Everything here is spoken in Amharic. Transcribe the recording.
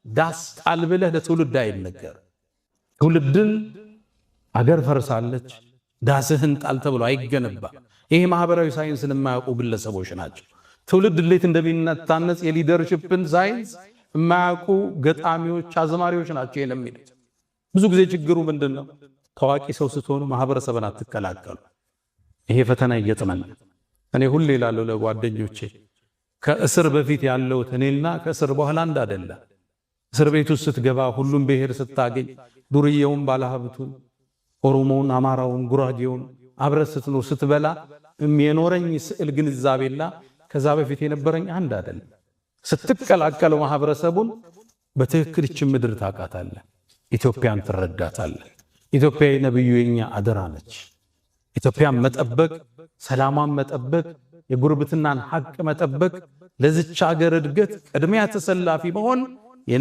ዳስ ጣል ብለህ ለትውልድ አይነገር። ትውልድን አገር ፈርሳለች ዳስህን ጣል ተብሎ አይገነባ። ይሄ ማህበራዊ ሳይንስን የማያውቁ ግለሰቦች ናቸው። ትውልድ እንዴት እንደሚነታነጽ የሊደርሺፕን ሳይንስ የማያውቁ ገጣሚዎች፣ አዝማሪዎች ናቸው የሚሉት። ብዙ ጊዜ ችግሩ ምንድነው? ታዋቂ ሰው ስትሆኑ ማህበረሰብን አትቀላቀሉ። ይሄ ፈተና ይገጥመናል። እኔ ሁሌ እላለሁ ለጓደኞቼ ከእስር በፊት ያለው እኔና ከእስር በኋላ አንድ አይደለም። እስር ቤት ውስጥ ስትገባ ሁሉም ብሔር ስታገኝ ዱርዬውን፣ ባለሀብቱን፣ ኦሮሞውን፣ አማራውን፣ ጉራጌውን አብረህ ስትኖር ስትበላ የኖረኝ ስዕል ግንዛቤና ከዛ በፊት የነበረኝ አንድ አይደለም። ስትቀላቀለው ማህበረሰቡን በትክክል እቺ ምድር ታውቃታለህ፣ ኢትዮጵያን ትረዳታለህ። ኢትዮጵያ የነብዩ የኛ አደራ ነች። ኢትዮጵያን መጠበቅ፣ ሰላሟን መጠበቅ፣ የጉርብትናን ሐቅ መጠበቅ፣ ለዚች ሀገር እድገት ቅድሚያ ተሰላፊ መሆን